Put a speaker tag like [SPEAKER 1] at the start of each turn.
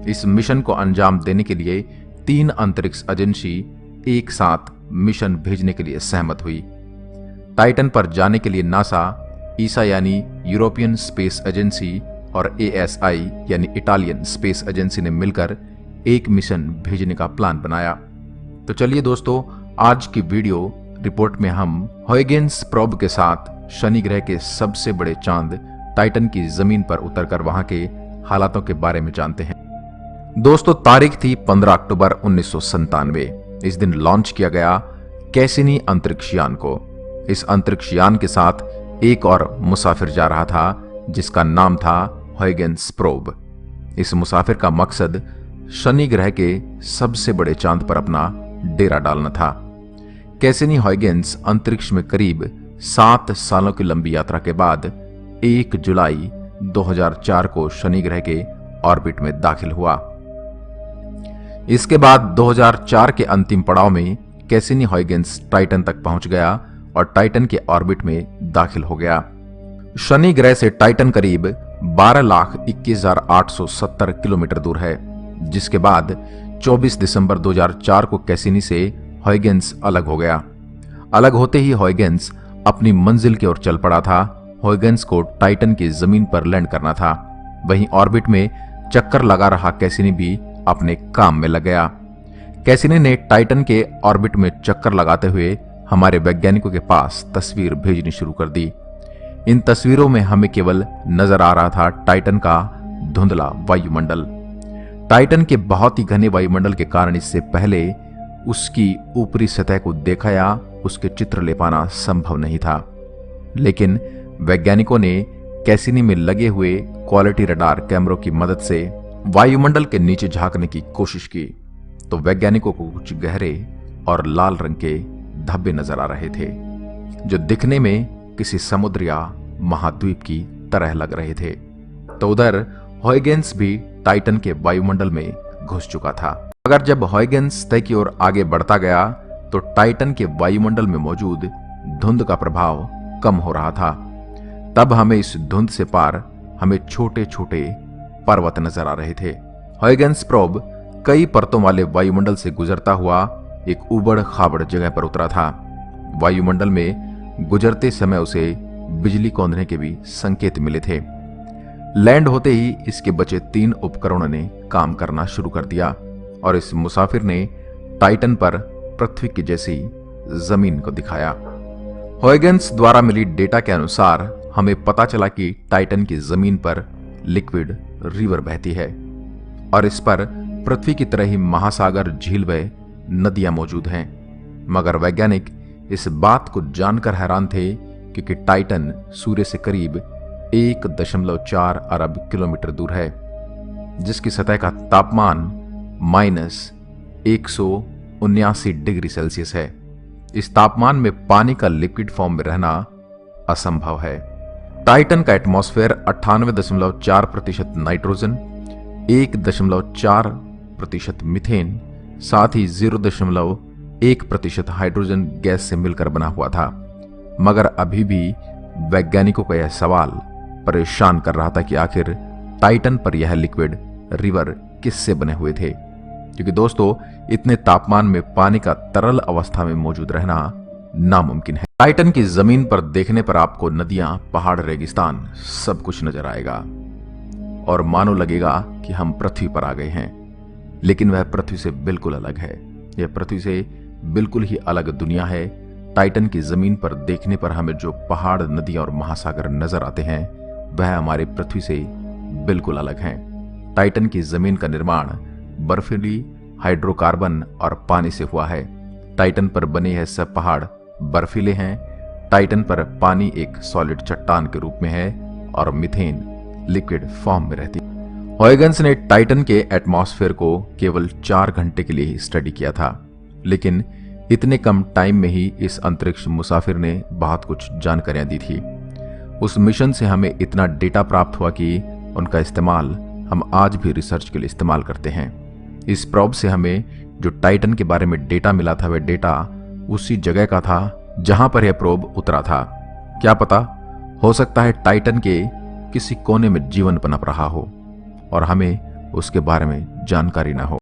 [SPEAKER 1] इस मिशन को अंजाम देने के लिए 3 अंतरिक्ष एजेंसी एक साथ मिशन भेजने के लिए सहमत हुई। टाइटन पर जाने के लिए नासा, ईसा यानी यूरोपियन स्पेस एजेंसी और एएसआई यानी इटालियन स्पेस एजेंसी ने मिलकर एक मिशन भेजने का प्लान बनाया। तो चलिए दोस्तों, आज की वीडियो रिपोर्ट में हम हॉयगेन्स प्रोब के साथ शनि ग्रह के सबसे बड़े चांद टाइटन की जमीन पर उतरकर वहां के हालातों के बारे में जानते हैं। दोस्तों, तारीख थी 15 अक्टूबर 1997। इस दिन लॉन्च किया गया कैसिनी अंतरिक्ष यान को। इस अंतरिक्ष यान के साथ एक और मुसाफिर जा रहा था जिसका नाम था हॉयगेन्स प्रोब। इस मुसाफिर का मकसद शनि ग्रह के सबसे बड़े चांद पर अपना डेरा डालना था। कैसिनी हॉयगेन्स अंतरिक्ष में करीब 7 सालों की लंबी यात्रा के बाद 1 जुलाई 2004 को शनि ग्रह के ऑर्बिट में दाखिल हुआ। इसके बाद 2004 के अंतिम पड़ाव में कैसिनी हॉयगेन्स टाइटन तक पहुंच गया और टाइटन के ऑर्बिट में दाखिल हो गया। शनि ग्रह से टाइटन करीब 12,21,870 किलोमीटर दूर है, जिसके बाद 24 दिसंबर 2004 को कैसिनी से हॉयगेन्स अलग हो गया। अलग होते ही हॉयगेन्स अपनी मंजिल की ओर चल पड़ा था। हॉयगेन्स को टाइटन की जमीन पर लैंड करना था। वहीं ऑर्बिट में चक्कर लगा रहा कैसिनी भी अपने काम में लग गया। कैसिनी ने टाइटन के ऑर्बिट में चक्कर लगाते हुए हमारे वैज्ञानिकों के पास तस्वीर भेजनी शुरू कर दी। इन तस्वीरों में हमें केवल नजर आ रहा था टाइटन का धुंधला वायुमंडल। टाइटन के बहुत ही घने वायुमंडल के कारण इससे पहले उसकी ऊपरी सतह को देखा या उसके चित्र ले पाना संभव नहीं था। लेकिन वैज्ञानिकों ने कैसिनी में लगे हुए क्वालिटी रडार कैमरों की मदद से वायुमंडल के नीचे झांकने की कोशिश की, तो वैज्ञानिकों को कुछ गहरे और लाल रंग के धब्बे नजर आ रहे थे जो दिखने में किसी समुद्र या महाद्वीप की तरह लग रहे थे। तो उधर हॉयगेन्स भी टाइटन के वायुमंडल में घुस चुका था। मगर जब हॉयगेन्स तय की ओर आगे बढ़ता गया तो टाइटन के वायुमंडल में मौजूद धुंध का प्रभाव कम हो रहा था। तब हमें इस धुंध से पार हमें छोटे छोटे पर्वत नजर आ रहे थे। हॉयगेन्स प्रोब कई परतों वाले वायुमंडल से गुजरता हुआ एक उबड़ खाबड़ जगह पर उतरा था। वायुमंडल में गुजरते समय उसे बिजली कौंधने के भी संकेत मिले थे। लैंड होते ही इसके बचे 3 उपकरणों ने काम करना शुरू कर दिया और इस मुसाफिर ने टाइटन पर पृथ्वी की जैसी जमीन को दिखाया। हॉयगेन्स द्वारा मिली डेटा के अनुसार हमें पता चला कि टाइटन की जमीन पर लिक्विड रिवर बहती है और इस पर पृथ्वी की तरह ही महासागर, झील व नदियां मौजूद हैं। मगर वैज्ञानिक इस बात को जानकर हैरान थे क्योंकि टाइटन सूर्य से करीब 1.4 अरब किलोमीटर दूर है, जिसकी सतह का तापमान -179 डिग्री सेल्सियस है। इस तापमान में पानी का लिक्विड फॉर्म में रहना असंभव है। टाइटन का एटमॉस्फेयर 98.4% नाइट्रोजन, 1.4% मीथेन, साथ ही 0.1% हाइड्रोजन गैस से मिलकर बना हुआ था। मगर अभी भी वैज्ञानिकों का यह सवाल परेशान कर रहा था कि आखिर टाइटन पर यह लिक्विड रिवर किससे बने हुए थे, क्योंकि दोस्तों इतने तापमान में पानी का तरल अवस्था में मौजूद रहना नामुमकिन है। टाइटन की जमीन पर देखने पर आपको नदियां, पहाड़, रेगिस्तान सब कुछ नजर आएगा और मानो लगेगा कि हम पृथ्वी पर आ गए हैं। लेकिन वह पृथ्वी से बिल्कुल अलग है। यह पृथ्वी से बिल्कुल ही अलग दुनिया है। टाइटन की जमीन पर देखने पर हमें जो पहाड़, नदियां और महासागर नजर आते हैं वह हमारे पृथ्वी से बिल्कुल अलग हैं। टाइटन की जमीन का निर्माण बर्फीली हाइड्रोकार्बन और पानी से हुआ है। टाइटन पर बने यह सब पहाड़ बर्फीले हैं। टाइटन पर पानी एक सॉलिड चट्टान के रूप में है और मीथेन लिक्विड फॉर्म में रहती है। हॉयगेन्स ने टाइटन के एटमॉस्फेयर को केवल 4 घंटे के लिए ही स्टडी किया था, लेकिन इतने कम टाइम में ही इस अंतरिक्ष मुसाफिर ने बहुत कुछ जानकारियां दी थी। उस मिशन से हमें इतना डेटा प्राप्त हुआ कि उनका इस्तेमाल हम आज भी रिसर्च के लिए इस्तेमाल करते हैं। इस प्रोब से हमें जो टाइटन के बारे में डेटा मिला था वह डेटा उसी जगह का था जहां पर यह प्रोब उतरा था। क्या पता, हो सकता है टाइटन के किसी कोने में जीवन पनप रहा हो और हमें उसके बारे में जानकारी न हो।